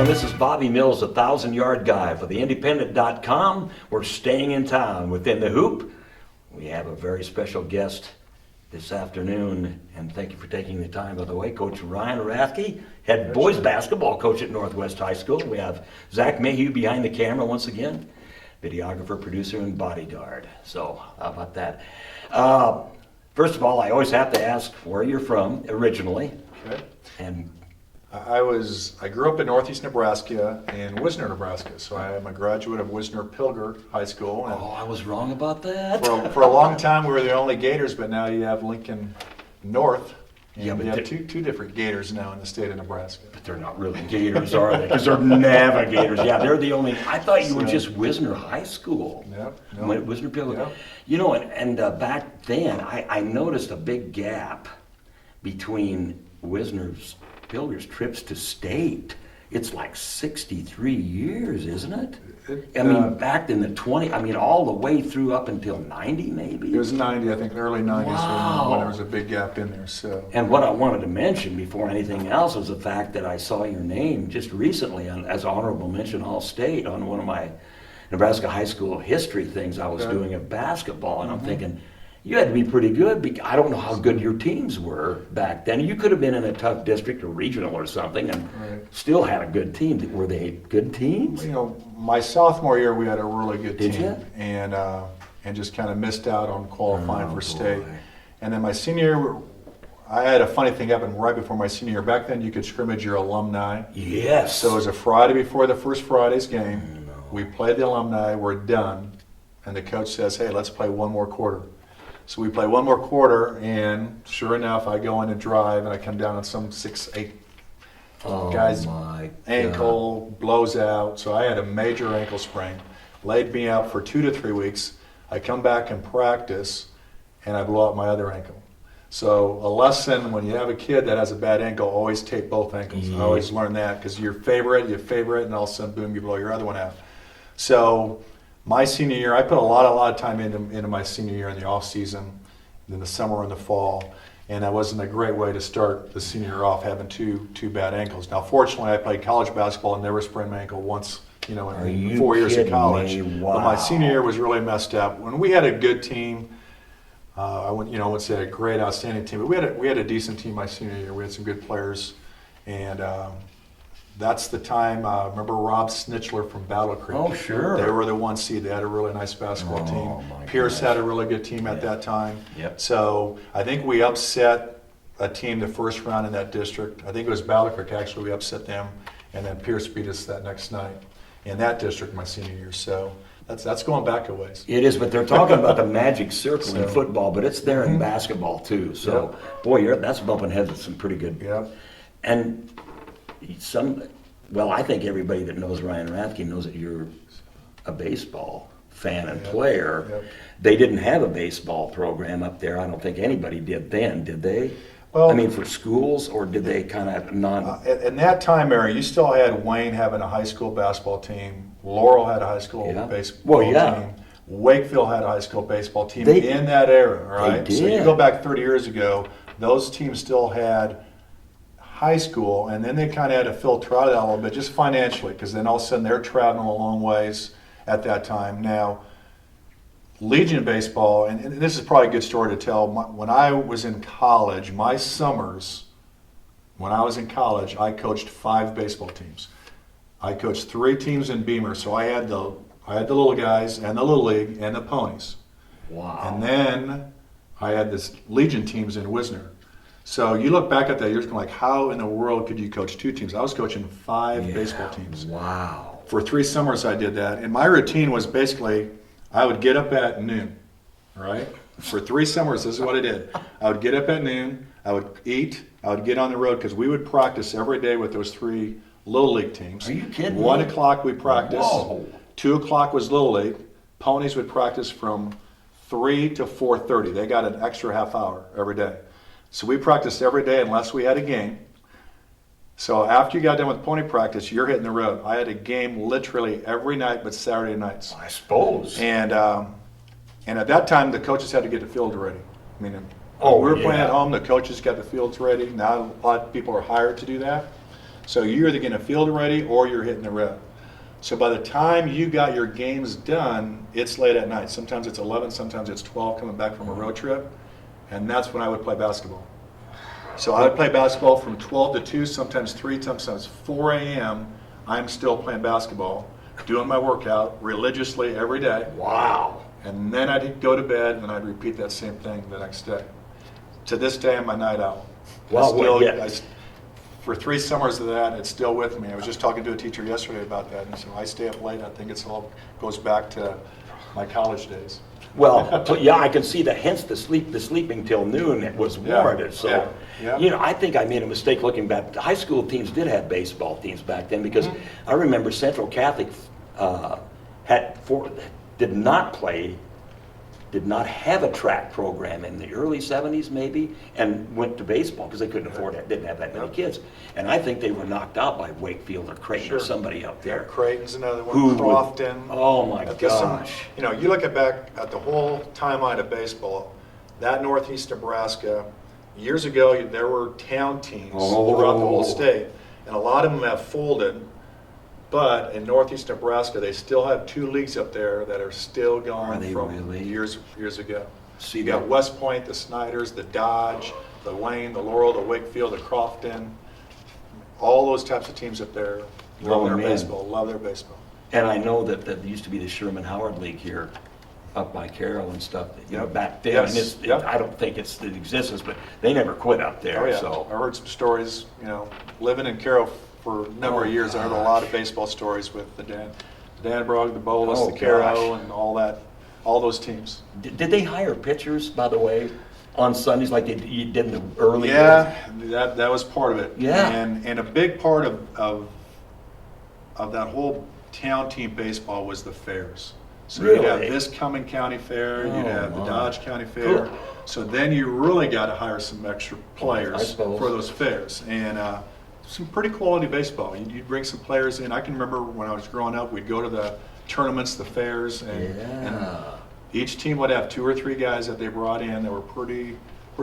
everyone. This is Bobby Mills, the 1,000-Yard Guy for theindependent.com. We're staying in town within the hoop. We have a very special guest this afternoon, and thank you for taking the time, by the way. Coach Ryan Rathke, head boys basketball coach at Northwest High School. We have Zach Mayhew behind the camera once again, videographer, producer, and bodyguard. So how about that? First of all, I always have to ask where you're from originally. Okay. And I grew up in northeast Nebraska in Wisner, Nebraska. So I am a graduate of Wisner Pilger High School. And I was wrong about that. for a long time, we were the only Gators, but now you have Lincoln North. And Yeah, but we have two different Gators now in the state of Nebraska. But they're not really Gators, are they? Because they're navigators. Yeah, they're the only. I thought you were just Wisner High School. Yep. Wisner Pilgrim. Yep. You know, and back then, I noticed a big gap between Wisner's Pilgrim's trips to state. It's like 63 years, isn't it? I mean, back in the 20, all the way through up until 90 maybe? It was 90, I think, early 90s Wow. when there was a big gap in there. So. And what I wanted to mention before anything else was the fact that I saw your name just recently as honorable mention All-State on one of my Nebraska high school history things I was doing of basketball, and I'm thinking, you had to be pretty good. I don't know how good your teams were back then. You could have been in a tough district or regional or something and still had a good team. Were they good teams? You know, my sophomore year we had a really good team. Did you? And just kind of missed out on qualifying for state. And then my senior year, I had a funny thing happen right before my senior year. Back then you could scrimmage your alumni. Yes. So it was a Friday before the first Friday's game. We played the alumni, we're done, and the coach says, hey, let's play one more quarter. So we play one more quarter, and sure enough, I go in and drive, and I come down on some 6'8" guy's ankle, blows out. So I had a major ankle sprain, laid me out for 2 to 3 weeks. I come back and practice, and I blow out my other ankle. So a lesson when you have a kid that has a bad ankle, always tape both ankles. I always learn that because you favor it, and all of a sudden, boom, you blow your other one out. So my senior year, I put a lot of time into my senior year in the off season, in the summer and the fall, and that wasn't a great way to start the senior year off having two bad ankles. Now, fortunately, I played college basketball and never sprained my ankle once, in 4 years of college. Wow. But my senior year was really messed up. When we had a good team, I wouldn't say a great, outstanding team, but we had a decent team my senior year. We had some good players, and that's the time. Remember Rob Snitchler from Battle Creek? Oh, sure. They were the 1 seed. They had a really nice basketball team. My Pierce gosh. had a really good team at that time. Yep. So I think we upset a team the first round in that district. I think it was Battle Creek, actually. We upset them, and then Pierce beat us that next night in that district my senior year. So that's going back a ways. It is, but they're talking about the magic circle in football, but it's there in basketball too. So, boy, that's bumping heads with some pretty good. Yeah. And I think everybody that knows Ryan Rathke knows that you're a baseball fan and player. Yep. They didn't have a baseball program up there. I don't think anybody did then, did they? Well, for schools, or did they kind of in that time area, you still had Wayne having a high school basketball team. Laurel had a high school baseball team. Wakefield had a high school baseball team in that era, right? They did. So you go back 30 years ago, those teams still had high school, and then they kind of had to filter out that a little bit, just financially, because then all of a sudden they're traveling a long ways at that time. Now, Legion baseball, and this is probably a good story to tell. When I was in college, my summers, when I was in college, I coached 5 baseball teams. I coached 3 teams in Beamer, so I had the little guys and the little league and the ponies. Wow. And then I had this Legion teams in Wisner. So you look back at that, you're like, how in the world could you coach 2 teams? I was coaching 5 baseball teams. Wow. For 3 summers I did that. And my routine was basically, I would get up at noon, right? For 3 summers, this is what I did. I would get up at noon, I would eat, I would get on the road, because we would practice every day with those 3 Little League teams. Are you kidding 1 me? o'clock we practice. Whoa. 2 o'clock was Little League. Ponies would practice from 3 to 4:30. They got an extra half hour every day. So we practiced every day unless we had a game. So after you got done with pony practice, you're hitting the road. I had a game literally every night but Saturday nights. I suppose. And at that time, the coaches had to get the field ready. I mean, Oh, we were yeah. playing at home, the coaches got the fields ready. Now a lot of people are hired to do that. So you're either getting a field ready or you're hitting the red. So by the time you got your games done, it's late at night. Sometimes it's 11, sometimes it's 12 coming back from a road trip. And that's when I would play basketball. So I would play basketball from 12 to 2, sometimes 3, sometimes 4 a.m. I'm still playing basketball, doing my workout religiously every day. Wow. And then I'd go to bed and I'd repeat that same thing the next day. To this day, I'm a night owl. For 3 summers of that, it's still with me. I was just talking to a teacher yesterday about that, and so I stay up late. I think it's all goes back to my college days. Well, yeah, I can see that. Hence the sleeping till noon it was warranted. So, you know, I think I made a mistake looking back. High school teams did have baseball teams back then because I remember Central Catholic did not have a track program in the early 70s maybe, and went to baseball because they couldn't afford it, didn't have that many kids. And I think they were knocked out by Wakefield or Creighton or somebody up there. Creighton's another one, Crofton. Oh my gosh. You know, you look back at the whole timeline of baseball, that Northeast Nebraska, years ago there were town teams throughout the whole state, and a lot of them have folded. But in Northeast Nebraska, they still have 2 leagues up there that are still going from years ago. See, you got West Point, the Snyders, the Dodge, the Wayne, the Laurel, the Wakefield, the Crofton. All those types of teams up there love their baseball. And I know that there used to be the Sherman Howard League here up by Carroll and stuff, you know, back then. And I don't think it's in existence, but they never quit up there. Oh, yeah. So I heard some stories, you know, living in Carroll for a number of years. I heard a lot of baseball stories with the Danbrog, the Bolus, the Caro, and all those teams. Did they hire pitchers, by the way, on Sundays like you did in the early days? Yeah, that was part of it. Yeah. And a big part of that whole town team baseball was the fairs. So really? You'd have this Cumming County Fair, you'd have the Dodge County Fair. Cool. So then you really got to hire some extra players for those fairs. And some pretty quality baseball. You'd bring some players in. I can remember when I was growing up, we'd go to the tournaments, the fairs, and each team would have 2 or 3 guys that they brought in that were pretty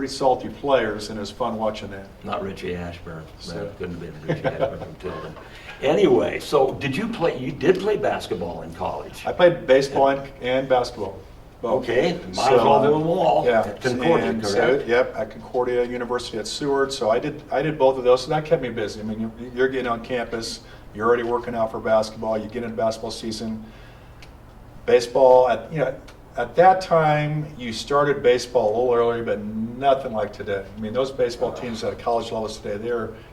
salty players, and it was fun watching that. Not Richie Ashburn. That couldn't have been Richie Ashburn from Tilden. Anyway, so you did play basketball in college? I played baseball and basketball. Both. Okay, might as well do them all. Yeah, at Concordia, correct? So, yep, at Concordia University at Seward. So I did both of those, so that kept me busy. I mean, you're getting on campus, you're already working out for basketball, you get into basketball season. Baseball, at that time, you started baseball a little earlier, but nothing like today. I mean, those baseball teams at college levels today,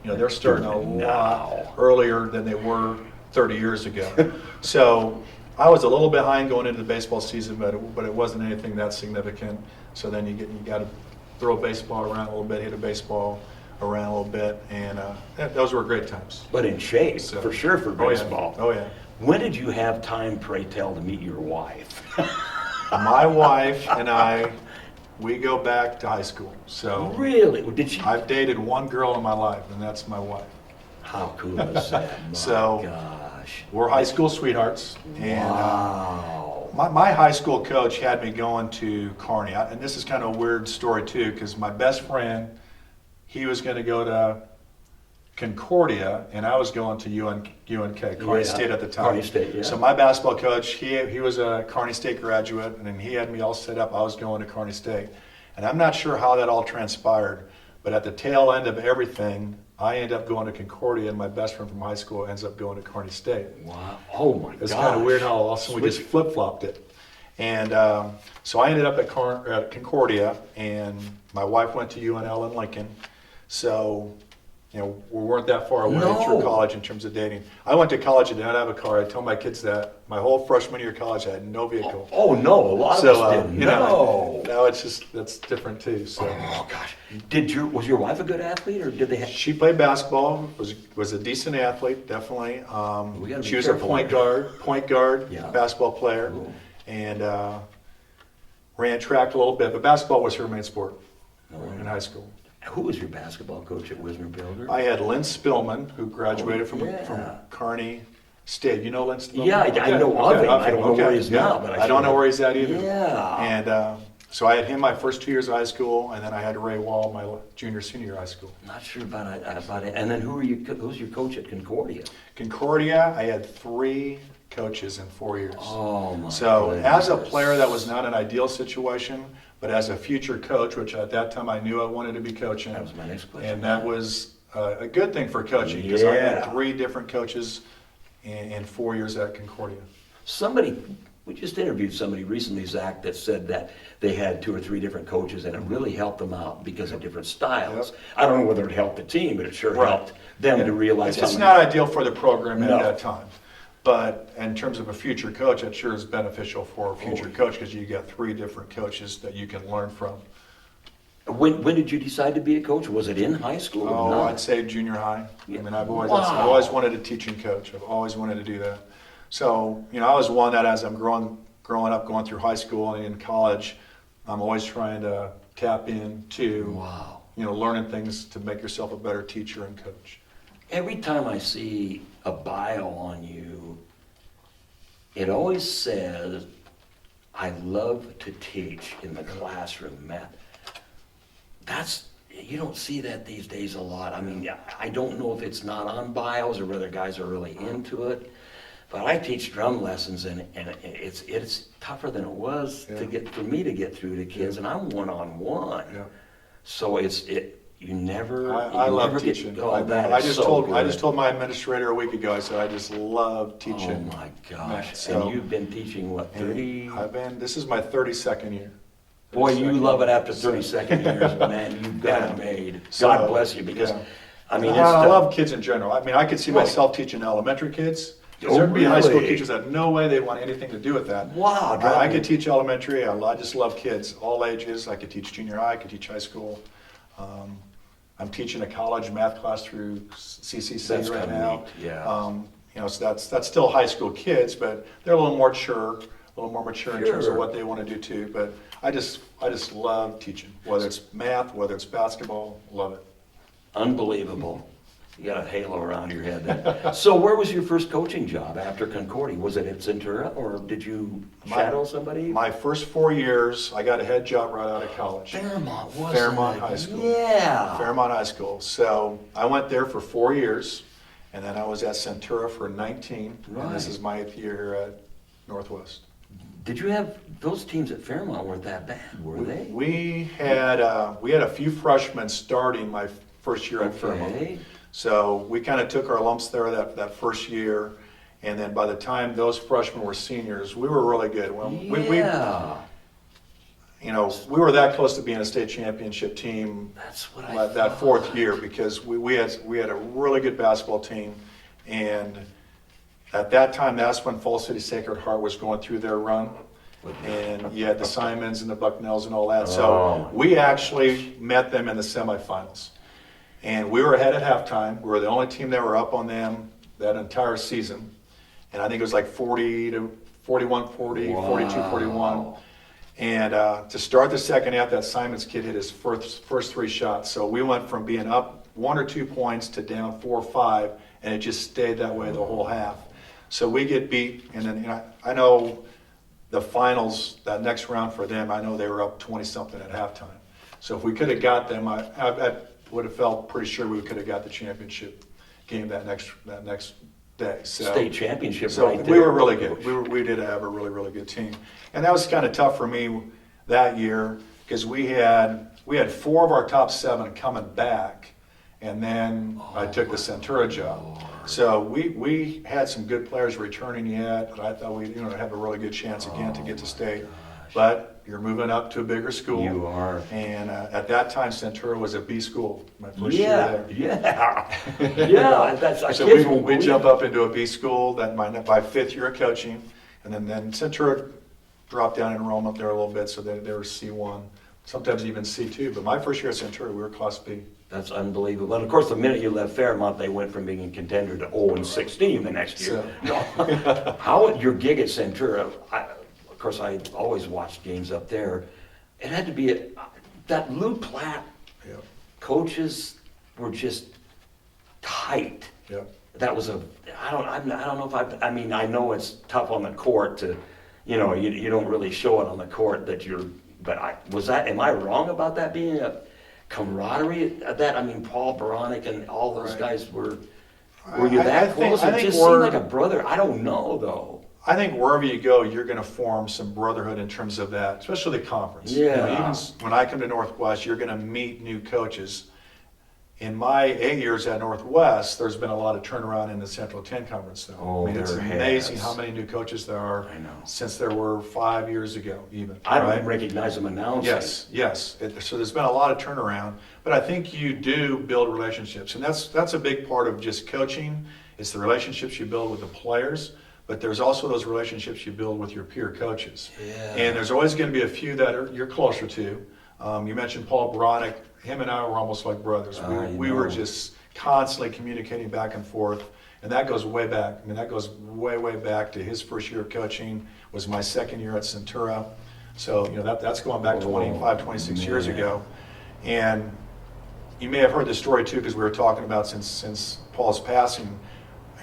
they're starting a lot earlier than they were 30 years ago. So I was a little behind going into the baseball season, but it wasn't anything that significant. So then you got to throw a baseball around a little bit, hit a baseball around a little bit, and those were great times. But in shape, for sure, for baseball. Oh yeah. When did you have time, pray tell, to meet your wife? My wife and I, we go back to high school. So really, did she? I've dated one girl in my life, and that's my wife. How cool is that? So gosh, we're high school sweethearts, and my high school coach had me going to Kearney, and this is kind of a weird story too, because my best friend, he was going to go to Concordia, and I was going to UNK, Kearney State at the time. Kearney State, yeah. So my basketball coach, he was a Kearney State graduate, and he had me all set up. I was going to Kearney State. And I'm not sure how that all transpired, but at the tail end of everything, I ended up going to Concordia, and my best friend from high school ends up going to Kearney State. Wow. Oh my gosh. It's kind of weird how all of a sudden we just flip-flopped it. And so I ended up at Concordia, and my wife went to UNL in Lincoln. So we weren't that far away through college in terms of dating. I went to college and did not have a car. I told my kids that. My whole freshman year of college, I had no vehicle. Oh no, a lot of us didn't. Now it's just, that's different too. So. Oh gosh. Was your wife a good athlete, or did they have? She played basketball, was a decent athlete, definitely. She was a point guard, basketball player, and ran track a little bit, but basketball was her main sport in high school. Who was your basketball coach at Wisner Builder? I had Lynn Spillman, who graduated from Kearney State. You know Lynn Spillman? Yeah, I know of him. I don't know where he is now. But I don't know where he's at either. Yeah. And So I had him my first 2 years of high school, and then I had Ray Wall my junior, senior year of high school. Not sure about it. And then who's your coach at Concordia? Concordia, I had 3 coaches in 4 years. Oh my So goodness. as a player, that was not an ideal situation, but as a future coach, which at that time I knew I wanted to be coaching. That was my next question. And that was a good thing for coaching, because I had Yeah. 3 different coaches in 4 years at Concordia. We just interviewed somebody recently, Zach, that said that they had 2 or 3 different coaches and it really helped them out because of different styles. Yep. I don't know whether it helped the team, but it sure Right. helped them to realize It's how not many- ideal for the program at No. that time. But in terms of a future coach, it sure is beneficial for a future coach, because you got 3 different coaches that you can learn from. When did you decide to be a coach? Was it in high school or Oh, not? I'd say junior high. Yeah. I mean, I've always Wow. wanted a teaching coach. I've always wanted to do that. So, I was one that as I'm growing up, going through high school and in college, I'm always trying to tap into, Wow. learning things to make yourself a better teacher and coach. Every time I see a bio on you, it always says, I love to teach in the classroom, Matt. You don't see that these days a lot. I mean, I don't know if it's not on bios or whether guys are really into it, but I teach drum lessons and it's tougher than it was for me to get through to kids, and I'm one-on-one. Yeah. So you never. I you love never get- teaching. oh, I that is just so told good. my administrator a week ago. I said I just love Oh teaching. my gosh! So- And you've been teaching what, 30? This is my 32nd year. Boy, you 32nd love it year. after 32nd years, man. You've got it made. So, God bless you, because yeah. I mean, I love kids in general. I mean, I could see Right. myself teaching elementary kids. 'Cause Oh, there'd be high school really? teachers that no way they want anything to do with that. Wow, I could teach elementary. I just love kids, all ages. I could teach junior high. I could teach high school. I'm teaching a college math class through CCC That's right kinda now. neat, yeah. So that's still high school kids, but they're a little more mature in terms of Sure. what they want to do too. But I just love teaching, whether it's math, whether it's basketball, love it. Unbelievable. You got a halo around your head there. So where was your first coaching job after Concordia? Was it at Centura, or did you shadow somebody? My first 4 years, I got a head job right out of college. Fairmont, wasn't Fairmont it? High School. Yeah. Fairmont High School. So I went there for 4 years, and then I was at Centura for 19, and this Right. is my 8th year here at Northwest. Did you have those teams at Fairmont weren't that bad, were they? We had a few freshmen starting my first year at Fairmont. Okay. So we kind of took our lumps there that first year, and then by the time those freshmen were seniors, we were really good. Yeah. We were that close to being a state championship team That's what I that thought. 4th year, because we had a really good basketball team, and at that time, that's when Fall City Sacred Heart was going through their run, and you had the Simons and the Bucknells and all that. Oh. So we actually met them in the semifinals, and we were ahead at halftime. We were the only team that were up on them that entire season, and I think it was like 40 to 41, 40, 42, 41. Wow. And to start the second half, that Simons kid hit his first 3 shots. So we went from being up 1 or 2 points to down 4 or 5, and it just stayed that way the whole half. So we get beat, and then I know the finals, that next round for them, I know they were up 20-something at halftime. So if we could have got them, I would have felt pretty sure we could have got the championship game that next day. So, State championship so right there. we were really good. We did have a really, really good team. And that was kind of tough for me that year, because we had 4 of our top 7 coming back, and then I took the Centura job. So we had some good players returning yet, but I thought we'd have a really good chance again to get to state. But you're moving up to a bigger school. You are. And at that time, Centura was a B school, my first year Yeah, there. yeah. That's I So kids won't we believe jump it. up into a B school, then my 5th year of coaching, and then Centura dropped down enrollment there a little bit, so they were C1, sometimes even C2. But my first year at Centura, we were Class B. That's unbelievable. And of course, the minute you left Fairmont, they went from being a contender to 0-16 the next year. How your gig at Centura? Of course, I always watched games up there. It had to be that Lou Platt Yep. coaches were just tight. Yep. That was I don't know if I mean, I know it's tough on the court to, you don't really show it on the court that you're but am I wrong about that being a camaraderie of that? I mean, Paul Baronic and all those Right. guys were you that close? I It think just seemed we're, like a brother. I don't know though. I think wherever you go, you're going to form some brotherhood in terms of that, especially the conference. You know, Yeah. even when I come to Northwest, you're going to meet new coaches. In my 8 years at Northwest, there's been a lot of turnaround in the Central 10 Conference, though. Oh, I mean, it's there amazing has. how many new coaches there are I know. since there were 5 years ago, even. I don't right? even recognize them announcing. Yes. So there's been a lot of turnaround, but I think you do build relationships, and that's a big part of just coaching. It's the relationships you build with the players, but there's also those relationships you build with your peer coaches. Yeah. And there's always going to be a few that you're closer to. You mentioned Paul Baronic. Him and I were almost like brothers. We were just constantly communicating back and forth, and that goes way back. I mean, that goes way back to his first year of coaching, was my second year at Centura. So, you know, that's going back 25, 26 years ago. And you may have heard this story too, because we were talking about since Paul's passing,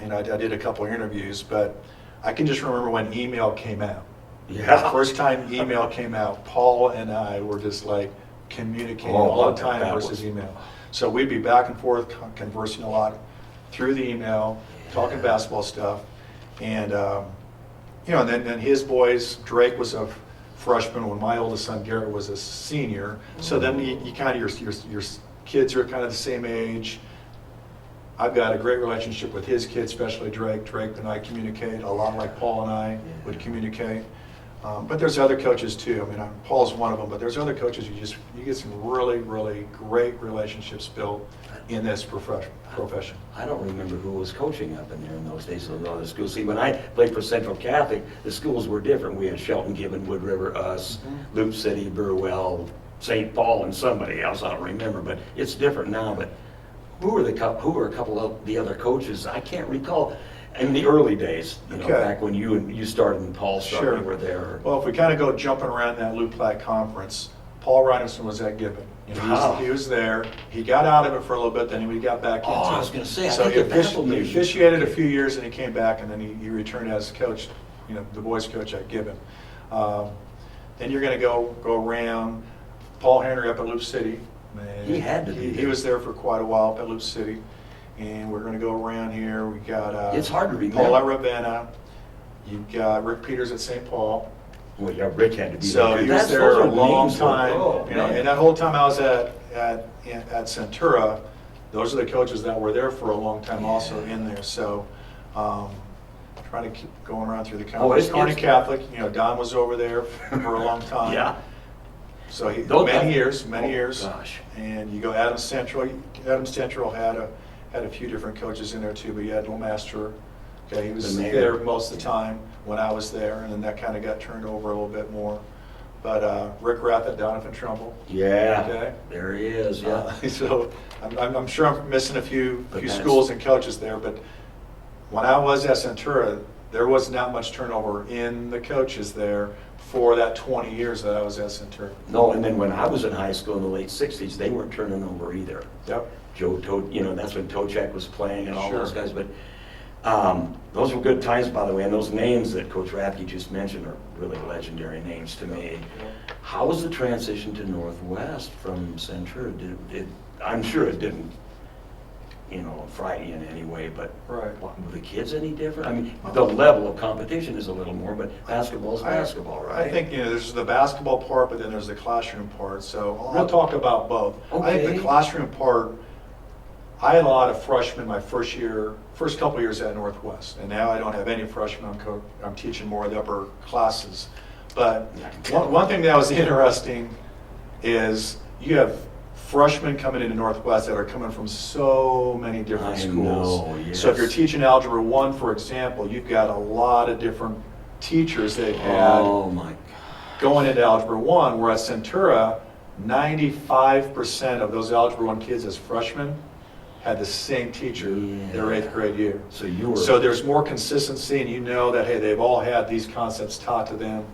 and I did a couple of interviews, but I can just remember when email came out. Yeah. The first time email came out, Paul and I were just like communicating all the time versus email. So we'd be back and forth conversing a lot through the email, talking basketball stuff. And, you know, and then his boys, Drake was a freshman when my oldest son Garrett was a senior. So then you kind of, your kids are kind of the same age. I've got a great relationship with his kids, especially Drake. Drake and I communicate a lot like Paul and I would communicate. But there's other coaches too. I mean, Paul's one of them, but there's other coaches you get some really great relationships built in this profession. I don't remember who was coaching up in there in those days of other schools. See, when I played for Central Catholic, the schools were different. We had Shelton, Gibbon, Wood River, us, Loop City, Burwell, St. Paul, and somebody else. I don't remember, but it's different now. But who were a couple of the other coaches? I can't recall. In the early days, you know, back when you started and Paul started, you were there. Well, if we kind of go jumping around that Lou Platte conference, Paul Reinerson was at Gibbon. You know, he was there. He got out of it for a little bit, then he got back into it. I was going to say, so he he officiated a few years, and he came back, and then he returned as coach, you know, the boys coach at Gibbon. Then you're going to go around. Paul Henry up at Loop City. Man, he had to be. He was there for quite a while up at Loop City. And we're going to go around here. We got it's hard to remember. Paul at Ravenna. You've got Rick Peters at St. Paul. Well, yeah, Rick had to be So there. he was there a long names time. you know, and that whole time I was at Centura, those are the coaches that were there for a long time also in there. So trying to keep going around through the conference. Kearney Catholic, you know, Don was over there for a long time. Yeah. So many years. Gosh. And you go Adams Central. Adams Central had a few different coaches in there too, but you had Master. Okay, he was there most of the time when I was there, and then that kind of got turned over a little bit more. But Rick Rath at Donovan Trumbull. Yeah, okay. There he is, yeah. So I'm sure I'm missing a few schools and coaches there, but when I was at Centura, there was not much turnover in the coaches there for that 20 years that I was at Centura. No, and then when I was in high school in the late 60s, they weren't turning over either. Yep. You know, that's when Tochak was playing and all those guys. But those were good times, by the way. And those names that Coach Rathke just mentioned are really legendary names to me. How was the transition to Northwest from Centura? I'm sure it didn't, you know, frighten you in any way, but were the kids any different? I mean, the level of competition is a little more, but basketball's basketball, right? I think, you know, there's the basketball part, but then there's the classroom part. So I'll talk about both. Okay. I think the classroom part, I had a lot of freshmen my first couple years at Northwest, and now I don't have any freshmen. I'm teaching more of the upper classes. But one thing that was interesting is you have freshmen coming into Northwest that are coming from so many different schools. Yes. So if you're teaching Algebra 1, for example, you've got a lot of different teachers they've had going into Algebra 1, whereas Centura, 95% of those Algebra 1 kids as freshmen had the same teacher their 8th grade year. So there's more consistency, and you know that, hey, they've all had these concepts taught to them.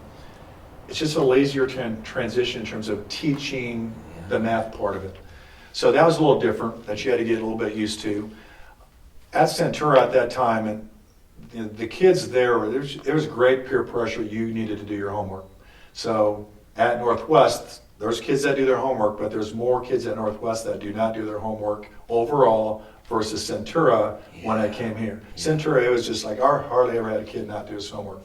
It's just a little easier transition in terms of teaching the math part of it. So that was a little different, that you had to get a little bit used to. At Centura at that time, and you know, the kids there was great peer pressure. You needed to do your homework. So at Northwest, there's kids that do their homework, but there's more kids at Northwest that do not do their homework overall versus Centura when I came here. Centura, it was just like, I hardly ever had a kid not do his homework.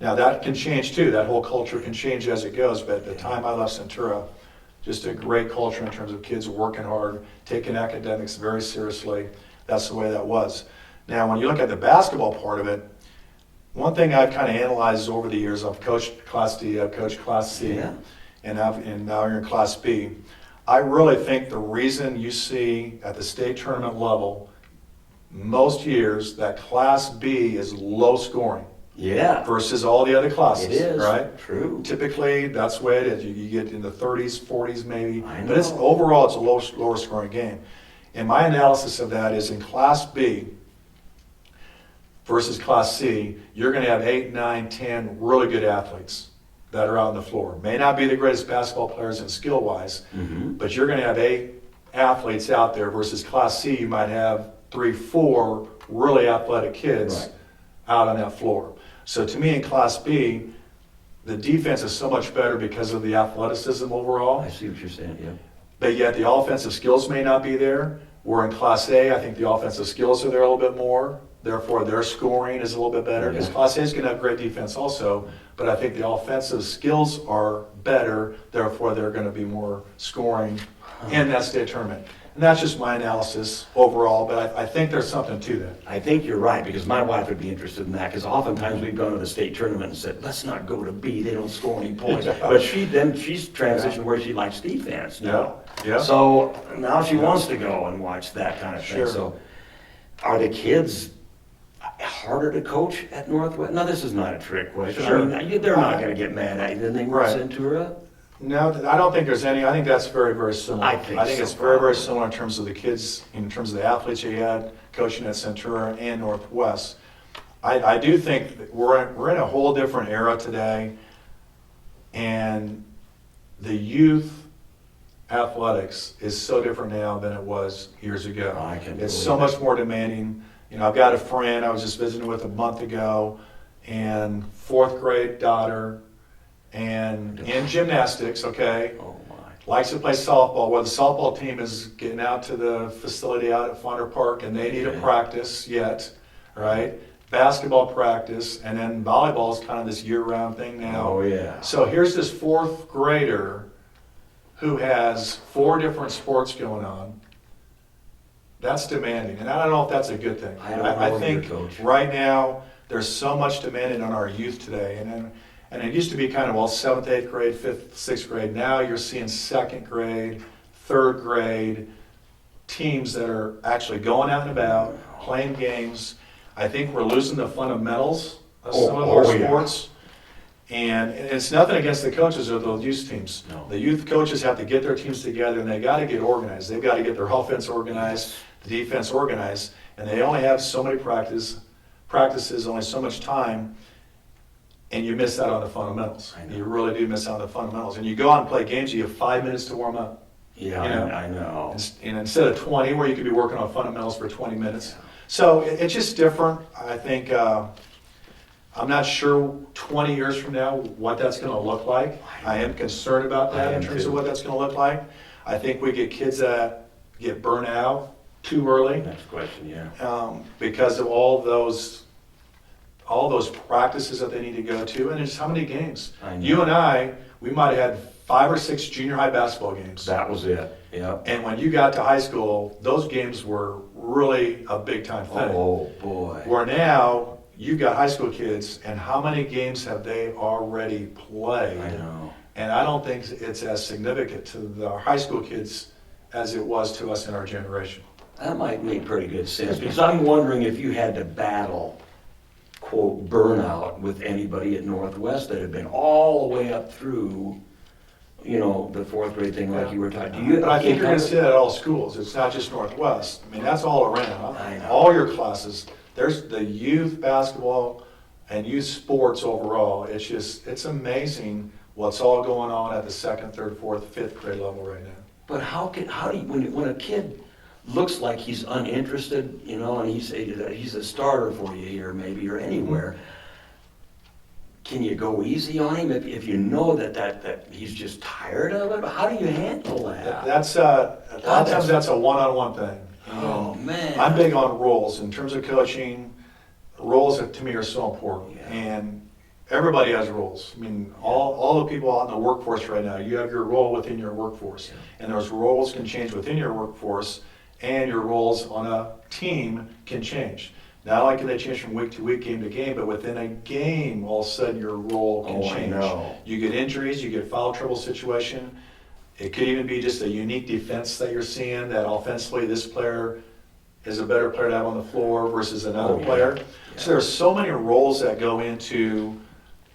Now that can change too. That whole culture can change as it goes, but at the time I left Centura, just a great culture in terms of kids working hard, taking academics very seriously. That's the way that was. Now, when you look at the basketball part of it, one thing I've kind of analyzed over the years, I've coached Class D, I've coached Class C, and now you're in Class B. I really think the reason you see at the state tournament level, most years, that Class B is low scoring. Yeah. Versus all the other classes. It is. Right? True. Typically, that's the way it is. You get in the 30s, 40s maybe. I know. But it's overall, it's a lower scoring game. And my analysis of that is in Class B versus Class C, you're going to have 8, 9, 10 really good athletes that are out on the floor. May not be the greatest basketball players in skill-wise, but you're going to have 8 athletes out there versus Class C, you might have 3, 4 really athletic kids out on that floor. So to me in Class B, the defense is so much better because of the athleticism overall. I see what you're saying, yeah. But yet the offensive skills may not be there. Where in Class A, I think the offensive skills are there a little bit more. Therefore, their scoring is a little bit better. Because Class A is going to have great defense also, but I think the offensive skills are better. Therefore, they're going to be more scoring in that state tournament. And that's just my analysis overall, but I think there's something to that. I think you're right, because my wife would be interested in that, because oftentimes we've gone to the state tournament and said, let's not go to B, they don't score any points. But she's transitioned where she likes defense now. Yeah. So now she wants to go and watch that kind of thing. Sure. So are the kids harder to coach at Northwest? No, this is not a trick question. Sure. I mean, they're not going to get mad at you, then they were Centura. No, I don't think there's any. I think that's very, very similar. I think it's so, very, very probably. similar in terms of the kids, in terms of the athletes you had coaching at Centura and Northwest. I do think that we're in a whole different era today, and the youth athletics is so different now than it was years ago. It's so much more demanding. You know, I've got a friend I was just visiting with a month ago, and 4th grade daughter, and in gymnastics, okay, likes to play softball. Well, the softball team is getting out to the facility out at Fonder Park, and they need a practice yet, right? Basketball practice, and then volleyball is kind of this year-round thing now. Oh, yeah. So here's this 4th grader who has 4 different sports going on. That's demanding, and I don't know if that's a good thing. I think right now there's so much demanding on our youth today, and it used to be kind of 7th, 8th grade, 5th, 6th grade. Now you're seeing 2nd grade, 3rd grade teams that are actually going out and about, playing games. I think we're losing the fundamentals of some of our sports. And it's nothing against the coaches of those youth teams. No. The youth coaches have to get their teams together, and they got to get organized. They've got to get their offense organized, the defense organized, and they only have so many practices, only so much time, and you miss out on the fundamentals. You really do miss out on the fundamentals. And you go out and play games, you have 5 minutes to warm up. Yeah, you know? I know. And instead of 20, where you could be working on fundamentals for 20 minutes. So it's just different. I think I'm not sure 20 years from now what that's going to look like. I am concerned about that in terms of what that's going to look like. I think we get kids that get burnt out too early. Next question, yeah. Because of all those practices that they need to go to, and it's how many games. You and I, we might have had 5 or 6 junior high basketball games. That was it, yeah. And when you got to high school, those games were really a big time thing. Oh, boy. Where now, you've got high school kids, and how many games have they already played? I know. And I don't think it's as significant to the high school kids as it was to us in our generation. That might make pretty good sense, because I'm wondering if you had to battle, quote, burnout with anybody at Northwest that had been all the way up through, you know, the 4th grade thing like you were talking. But I think you're going to see that at all schools. It's not just Northwest. I mean, that's all around. I know. All your classes. There's the youth basketball and youth sports overall. It's amazing what's all going on at the 2nd, 3rd, 4th, 5th grade level right now. But how do you, when a kid looks like he's uninterested, you know, and he's a starter for you here maybe or anywhere, can you go easy on him if you know that he's just tired of it? How do you handle that? That's a lot of times that's a one-on-one thing. Oh, man. I'm big on roles. In terms of coaching, roles to me are so important. Yeah. And everybody has roles. I mean, all the people out in the workforce right now, you have your role within your workforce. Yeah. And those roles can change within your workforce, and your roles on a team can change. Not only can they change from week to week, game to game, but within a game, all of a sudden your role can change. I know. You get injuries, you get foul trouble situation. It could even be just a unique defense that you're seeing, that offensively this player is a better player to have on the floor versus another player. Yeah. So there's so many roles that go into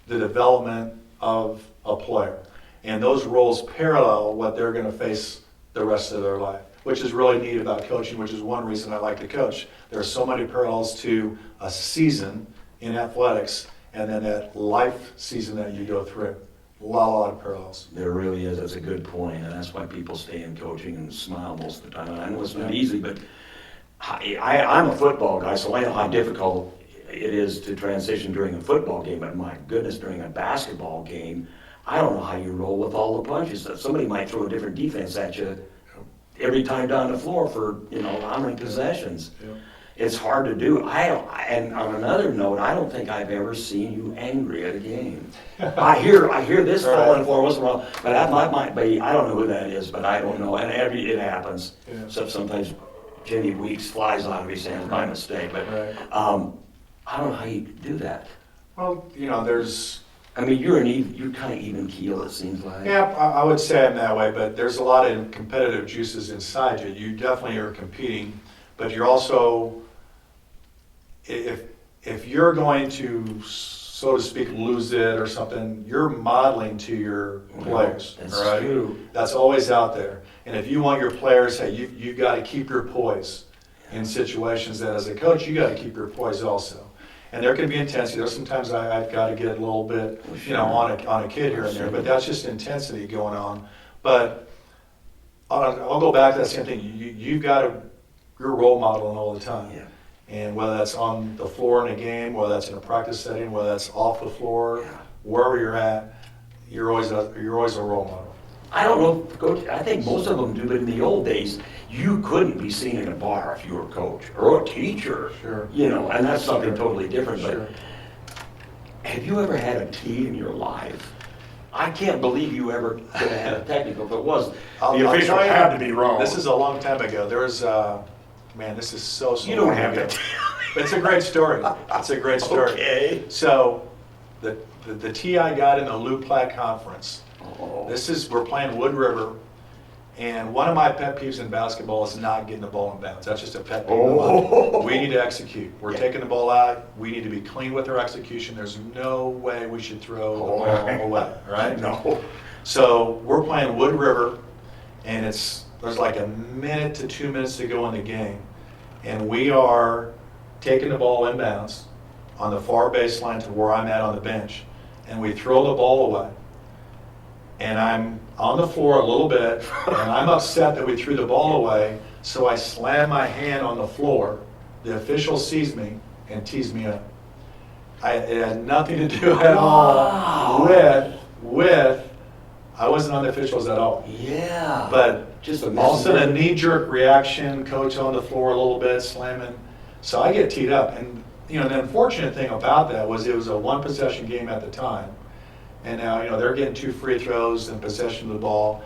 the development of a player. And those roles parallel what they're going to face the rest of their life, which is really neat about coaching, which is one reason I like to coach. There are so many parallels to a season in athletics and then that life season that you go through. A lot of parallels. There really is. That's a good point, and that's why people stay in coaching and smile most of the time. And I know it's not easy, but I'm a football guy, so I know how difficult it is to transition during a football game. But my goodness, during a basketball game, I don't know how you roll with all the punches. Somebody might throw a different defense at you every time down the floor for how many possessions. Yeah. It's hard to do. And on another note, I don't think I've ever seen you angry at a game. I hear this falling for once in a while, but that might be. I don't know who that is, but I don't know. And it happens. Yeah. So sometimes Jimmy Weeks flies out of his hands by mistake. But Right. I don't know how you do that. Well, there's... I mean, you're kind of even keel. It seems like. Yeah, I would say I'm that way, but there's a lot of competitive juices inside you. You definitely are competing, but you're also, if you're going to, so to speak, lose it or something, you're modeling to your players. That's all right? true. That's always out there. And if you want your players, hey, you've got to keep your poise in situations that as a coach, you got to keep your poise also. And there can be intensity. There's sometimes I've got to get a little bit, on a kid here and there, but that's just intensity going on. But I'll go back to that same thing. You've got to, you're role modeling all the time. Yeah. And whether that's on the floor in a game, whether that's in a practice setting, whether that's off the floor, Yeah. wherever you're at, you're always a role model. I don't know, Coach. I think most of them do, but in the old days, you couldn't be seen in a bar if you were a coach or a teacher. Sure. And that's something totally different. Sure. But have you ever had a T in your life? I can't believe you ever could have had a technical. If it was, I'll the official tell you, had to be wrong. This is a long time ago. There was, man, this is so You don't long have ago. to. It's a great story. It's a great story. Okay. So the T I got in the Lou Platt Conference. Oh. We're playing Wood River, and one of my pet peeves in basketball is not getting the ball in bounds. That's just a pet peeve of Oh. mine. We need to execute. We're taking the ball out. We need to be clean with our execution. There's no way we should throw the ball away, right? No. So we're playing Wood River, and there's like a minute to 2 minutes to go in the game, and we are taking the ball in bounds on the far baseline to where I'm at on the bench, and we throw the ball away. And I'm on the floor a little bit, and I'm upset that we threw the ball away, so I slam my hand on the floor. The official sees me and tees me up. It had nothing to do at all with I wasn't on the officials at all. Yeah. But just all of a sudden a knee-jerk reaction, coach on the floor a little bit, slamming. So I get teed up. And the unfortunate thing about that was it was a one-possession game at the time. And now, they're getting 2 free throws and possession of the ball.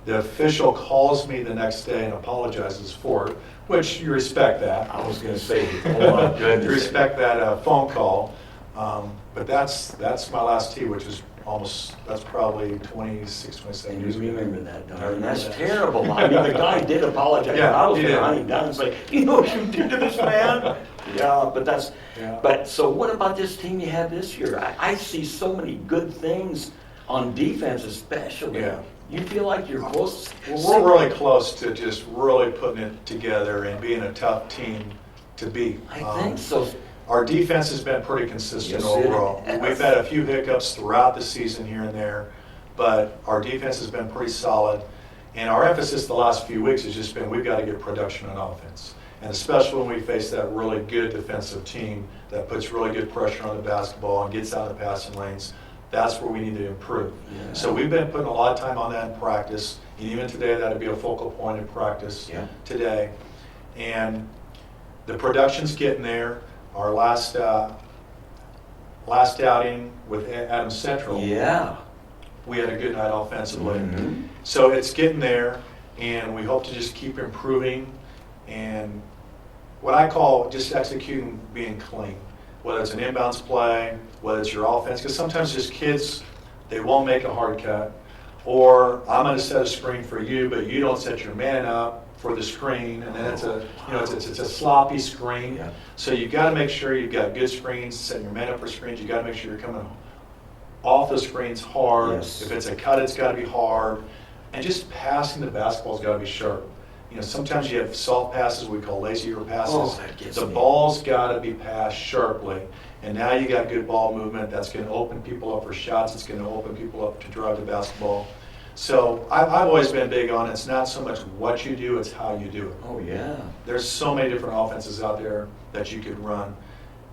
The official calls me the next day and apologizes for it, which you respect that. I was going to say, oh my goodness. You respect that phone call. But that's my last tee, which is that's probably 26, 27 And years you ago. remember that, darn. That's terrible. I mean, the guy did apologize. Yeah, I was he going to did. hunt him down and say, you know what you did to this man? Yeah, but that's... Yeah. But so what about this team you have this year? I see so many good things on defense especially. Yeah. You feel like you're close? We're really close to just really putting it together and being a tough team to beat. I think so. Our defense has been pretty consistent Yes, it overall. has. We've had a few hiccups throughout the season here and there, but our defense has been pretty solid. And our emphasis the last few weeks has just been we've got to get production on offense. And especially when we face that really good defensive team that puts really good pressure on the basketball and gets out of the passing lanes, that's where we need to improve. Yeah. So we've been putting a lot of time on that in practice. And even today, that'll be a focal point in practice today. And the production's getting there. Our last outing with Adams Central, we had a good night offensively. Mm-hmm. So it's getting there, and we hope to just keep improving. And what I call just executing, being clean, whether it's an inbounds play, whether it's your offense, because sometimes just kids, they won't make a hard cut, or I'm going to set a screen for you, but you don't set your man up for the screen, and then it's a sloppy screen. Yeah. So you've got to make sure you've got good screens, setting your man up for screens. You've got to make sure you're coming off the screens hard. Yes. If it's a cut, it's got to be hard, and just passing the basketball's got to be sharp. Sometimes you have soft passes, we call lazy passes. Oh, that gets the me. ball's got to be passed sharply. And now you got good ball movement. That's going to open people up for shots. It's going to open people up to drive the basketball. So I've always been big on it's not so much what you do, it's how you do it. Oh, yeah. There's so many different offenses out there that you could run.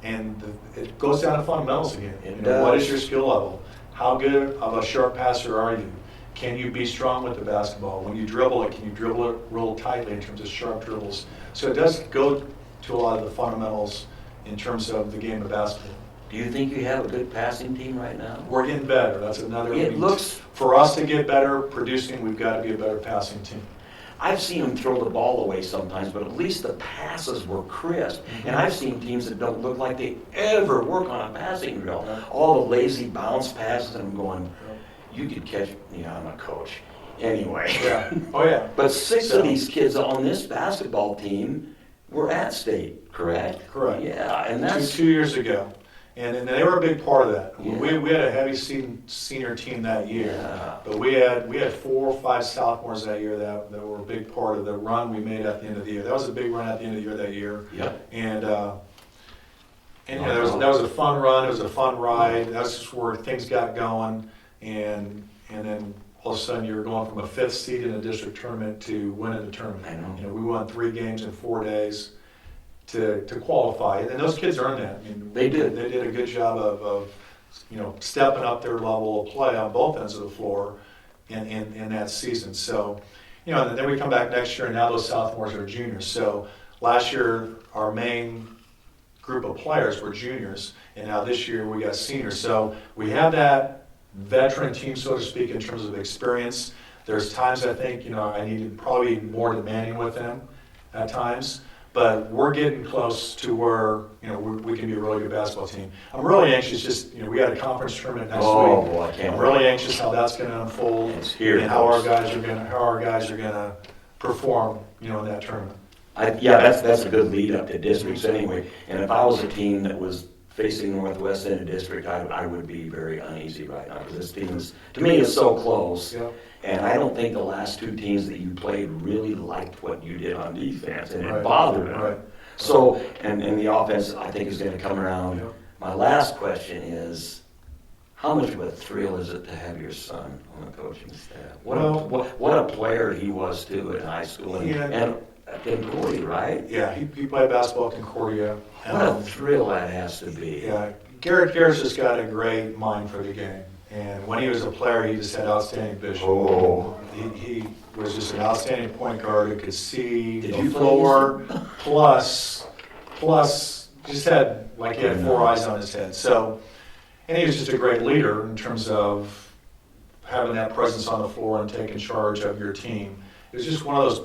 And it goes down to fundamentals again. It What does. is your skill level? How good of a sharp passer are you? Can you be strong with the basketball? When you dribble it, can you dribble it real tightly in terms of sharp dribbles? So it does go to a lot of the fundamentals in terms of the game of basketball. Do you think you have a good passing team right now? We're getting better. That's another It thing. looks- For us to get better producing, we've got to be a better passing team. I've seen them throw the ball away sometimes, but at least the passes were crisp. And I've seen teams that don't look like they ever work on a passing drill. All the lazy bounce passes, and I'm going, you could catch, I'm a coach. Anyway. Yeah. Oh, yeah. But six So- of these kids on this basketball team were at state, correct? Correct. Yeah, and that's, two years ago. And they were a big part of that. Yeah. We had a heavy senior team that year. Yeah. But we had 4 or 5 sophomores that year that were a big part of the run we made at the end of the year. That was a big run at the end of the year that year. Yep. And that was a fun run. It was a fun ride. That's just where things got going. And then all of a sudden you're going from a 5th seed in a district tournament to winning the tournament. I know. We won 3 games in 4 days to qualify, and those kids earned that. They did. They did a good job of stepping up their level of play on both ends of the floor in that season. So, and then we come back next year, and now those sophomores are juniors. So last year our main group of players were juniors, and now this year we got seniors. So we have that veteran team, so to speak, in terms of experience. There's times I think I needed probably more demanding with them at times. But we're getting close to where we can be a really good basketball team. I'm really anxious. We got a conference tournament next week. Boy, I can't I'm wait. really anxious how that's going to unfold It's here, and how our folks. guys are going to perform in that tournament. That's a good lead up to districts anyway. And if I was a team that was facing Northwest End District, I would be very uneasy right now, because this team is, to me, is so close. Yeah. And I don't think the last 2 teams that you played really liked what you did on defense, and it Right. bothered them. Right. So, and the offense, I think, is going to come around. Yeah. My last question is, how much of a thrill is it to have your son on the coaching staff? What a player he was, too, in high school, and at Concordia, right? Yeah, he played basketball at Concordia. What a thrill that has to be. Yeah, Garrett's just got a great mind for the game. And when he was a player, he just had outstanding vision. Oh. He was just an outstanding point guard who could see Did the you play floor, plus just had, he had 4 eyes on his head. So, and he was just a great leader in terms of having that presence on the floor and taking charge of your team. He was just one of those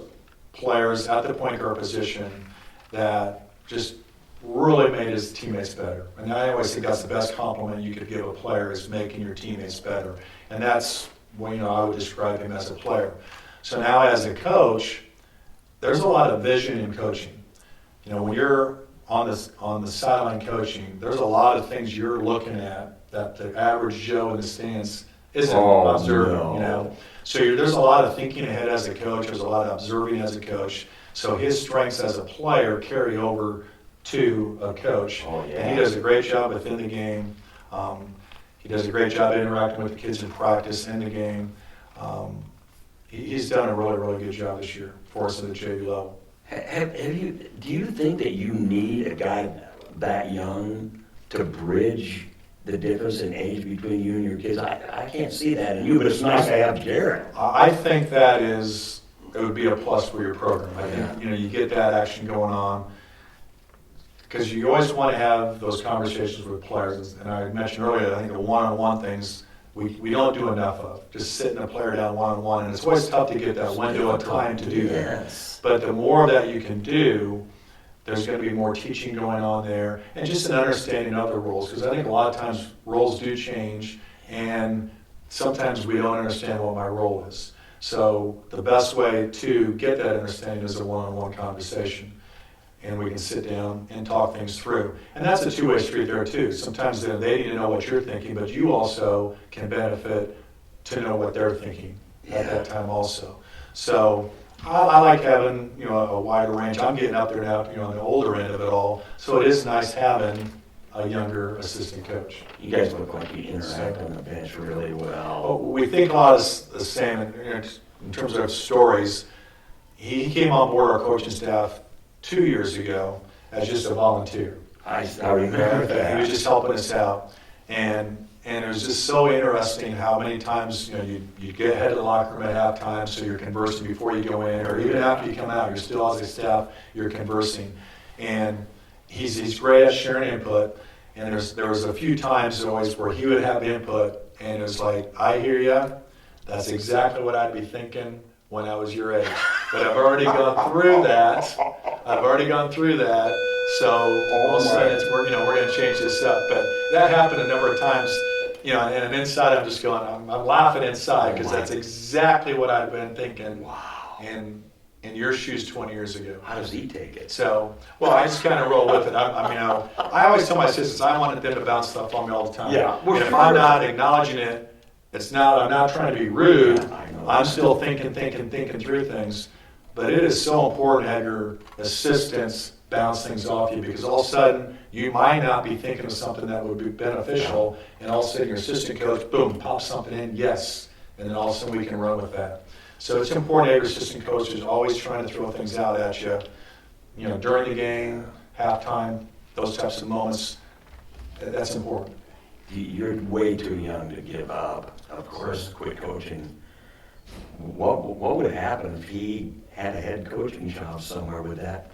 players at the point guard position that just really made his teammates better. And I always think that's the best compliment you could give a player, is making your teammates better. And that's when I would describe him as a player. So now as a coach, there's a lot of vision in coaching. When you're on the sideline coaching, there's a lot of things you're looking at that the average Joe in the stands isn't observing. No. So there's a lot of thinking ahead as a coach. There's a lot of observing as a coach. So his strengths as a player carry over to a coach. Oh, yeah. And he does a great job within the game. He does a great job interacting with the kids in practice, in the game. He's done a really, really good job this year for us at the JV level. Do you think that you need a guy that young to bridge the difference in age between you and your kids? I can't see that in you, but it's nice to have Jared. I think it would be a plus for your program. I think, you get that action going on. Because you always want to have those conversations with players. And I mentioned earlier, I think the one-on-one things we don't do enough of. Just sitting a player down one-on-one. And it's always tough to get that window of time to do that. Yes. But the more that you can do, there's going to be more teaching going on there. And just an understanding of the rules. Because I think a lot of times roles do change. And sometimes we don't understand what my role is. So the best way to get that understanding is a one-on-one conversation. And we can sit down and talk things through. And that's a two-way street there too. Sometimes they need to know what you're thinking, but you also can benefit to know what they're thinking at that time also. So I like having a wider range. I'm getting up there now, on the older end of it all. So it is nice having a younger assistant coach. You guys look like you interact on the bench really well. We think a lot of the same in terms of stories. He came on board our coaching staff 2 years ago as just a volunteer. I remember that. He was just helping us out. And it was just so interesting how many times you get ahead of the locker room at halftime, so you're conversing before you go in, or even after you come out, you're still as a staff, you're conversing. And he's great at sharing input. And there was a few times always where he would have input, and it was like, I hear you. That's exactly what I'd be thinking when I was your age. But I've already gone through that. So we'll say we're going to change this up. But that happened a number of times. And inside I'm just going, I'm laughing inside because that's exactly what I've been thinking. Wow. In your shoes 20 years ago. How does he take it? So, I just kind of roll with it. I always tell my assistants I wanted them to bounce stuff on me all the time. Yeah, and if I'm not acknowledging it, I'm not trying to be rude. I'm still thinking through things. But it is so important to have your assistants bounce things off you, because all of a sudden you might not be thinking of something that would be beneficial, and all of a sudden your assistant coach, boom, pops something in, yes, and then all of a sudden we can run with that. So it's important to have your assistant coach who's always trying to throw things out at you, during the game, halftime, those types of moments. That's important. You're way too young to give up, of course, quit coaching. What would happen if he had a head coaching job somewhere? Would that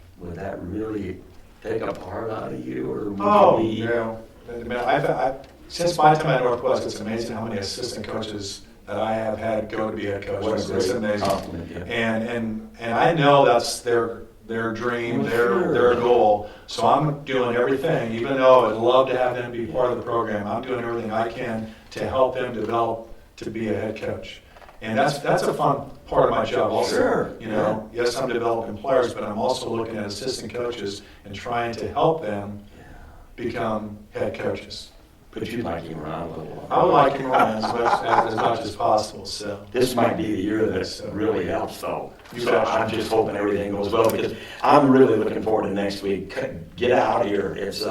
really take a part out of you, or would you be? Since my time at Northwest, it's amazing how many assistant coaches that I have had go to be head coaches. It's amazing. And I know that's their dream, their goal. So I'm doing everything, even though I'd love to have them be part of the program, I'm doing everything I can to help them develop to be a head coach. And that's a fun part of my job also. Sure. Yes, I'm developing players, but I'm also looking at assistant coaches and trying to help them become head coaches. But you'd like him around a little longer. I would like him around as much as possible. So this might be the year that really helps, though. You So betcha. I'm just hoping everything goes well, because I'm really looking forward to next week. Get out of here. It's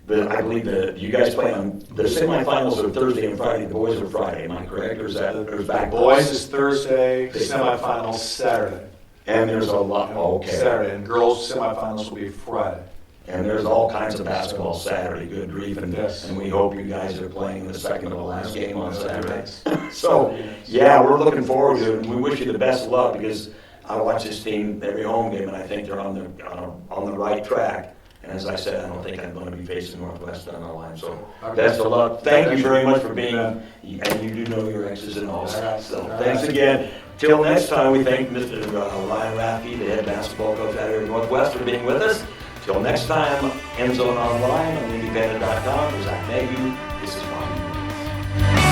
I believe you guys play on the semifinals are Thursday and Friday. The boys are Friday. Am I correct, or is back? Boys is Thursday, semifinals Saturday. And there's a lot. Okay. Saturday, and girls semifinals will be Friday. And there's all kinds of basketball Saturday. Good grief, and Yes. we hope you guys are playing the second to the last game on Saturday. So yeah, we're looking forward to it, and we wish you the best of luck, because I watch this team every home game, and I think they're on the right track. And as I said, I don't think I'm going to be facing Northwest down the line. So best of luck. Thank you very much for being, and you do know your X's and O's. So thanks again. Till next time, we thank Mr. Ryan Rathke, the head basketball coach out here at Northwest, for being with us. Till next time, End Zone Online on Independent.com. For Zach Nagu, this is Bobby.